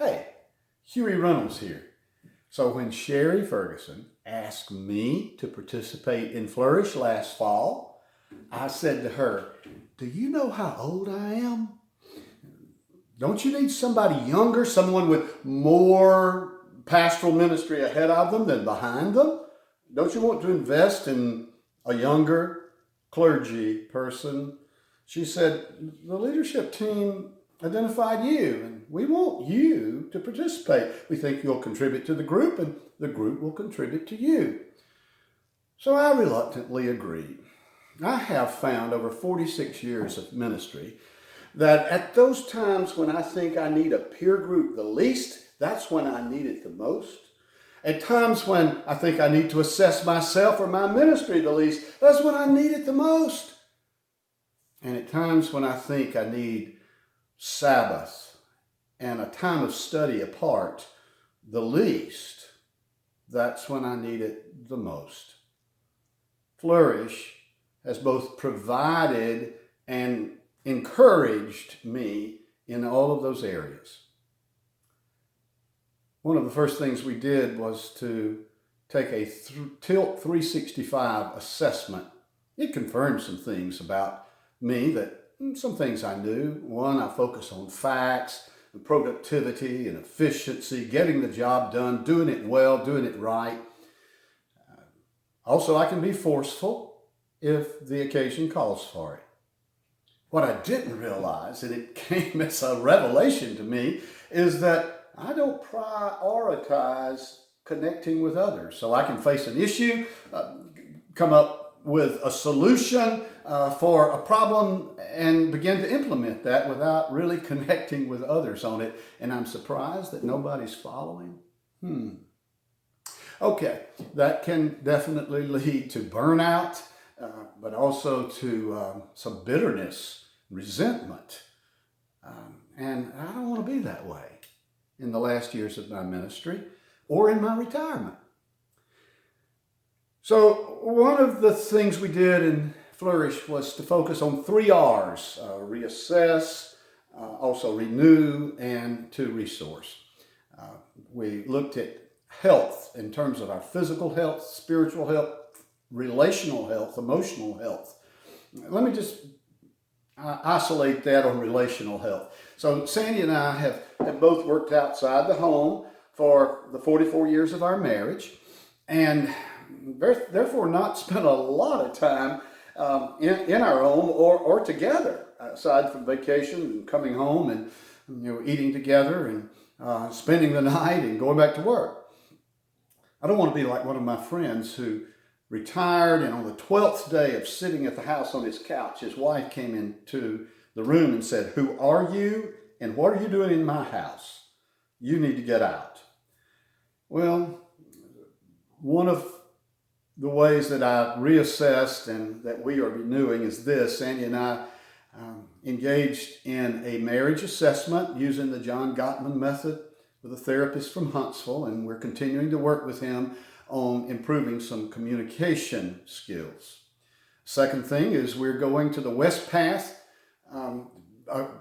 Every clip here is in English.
Hey, Huey Reynolds here. So when Sherry Ferguson asked me to participate in Flourish last fall, I said to her, do you know how old I am? Don't you need somebody younger, someone with more pastoral ministry ahead of them than behind them? Don't you want to invest in a younger clergy person? She said, the leadership team identified you, and we want you to participate. We think you'll contribute to the group, and the group will contribute to you. So I reluctantly agreed. I have found over 46 years of ministry that at those times when I think I need a peer group the least, that's when I need it the most. At times when I think I need to assess myself or my ministry the least, that's when I need it the most. And at times when I think I need Sabbath and a time of study apart the least, that's when I need it the most. Flourish has both provided and encouraged me in all of those areas. One of the first things we did was to take a Tilt 365 assessment. It confirmed some things about me that some things I knew. One, I focus on facts, and productivity and efficiency, getting the job done, doing it well, doing it right. Also, I can be forceful if the occasion calls for it. What I didn't realize, and it came as a revelation to me, is that I don't prioritize connecting with others. So I can face an issue, come up with a solution for a problem and begin to implement that without really connecting with others on it. And I'm surprised that nobody's following. Okay, that can definitely lead to burnout, but also to some bitterness, resentment. And I don't want to be that way in the last years of my ministry or in my retirement. So one of the things we did in Flourish was to focus on 3 R's, reassess, also renew, and to resource. We looked at health in terms of our physical health, spiritual health, relational health, emotional health. Let me just isolate that on relational health. So Sandy and I have both worked outside the home for the 44 years of our marriage, and therefore not spent a lot of time in our home or together, aside from vacation and coming home and eating together and spending the night and going back to work. I don't want to be like one of my friends who retired, and on the 12th day of sitting at the house on his couch, his wife came into the room and said, "Who are you and what are you doing in my house? You need to get out." Well, one of the ways that I reassessed and that we are renewing is this. Sandy and I engaged in a marriage assessment using the John Gottman method with a therapist from Huntsville, and we're continuing to work with him on improving some communication skills. Second thing is we're going to the West Path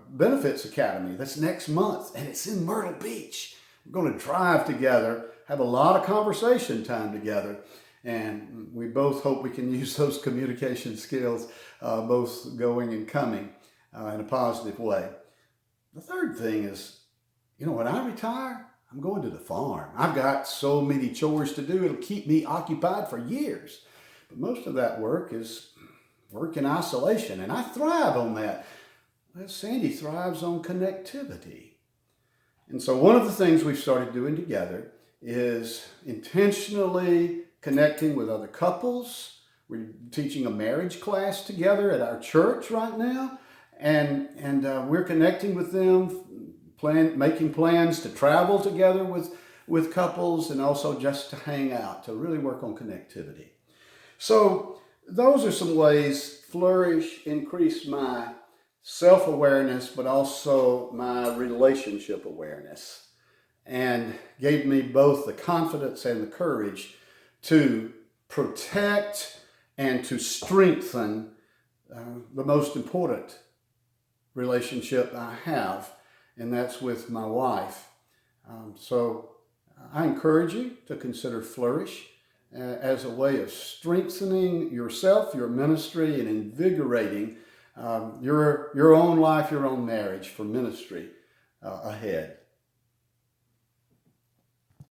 Benefits Academy. That's next month, and it's in Myrtle Beach. We're going to drive together, have a lot of conversation time together, and we both hope we can use those communication skills, both going and coming in a positive way. The third thing is, when I retire, I'm going to the farm. I've got so many chores to do, it'll keep me occupied for years. But most of that work is work in isolation, and I thrive on that. Well, Sandy thrives on connectivity. And so one of the things we've started doing together is intentionally connecting with other couples. We're teaching a marriage class together at our church right now, and we're connecting with them, making plans to travel together with couples, and also just to hang out, to really work on connectivity. So those are some ways Flourish increased my self-awareness, but also my relationship awareness, and gave me both the confidence and the courage to protect and to strengthen the most important relationship I have, and that's with my wife. So I encourage you to consider Flourish as a way of strengthening yourself, your ministry, and invigorating your own life, your own marriage for ministry ahead.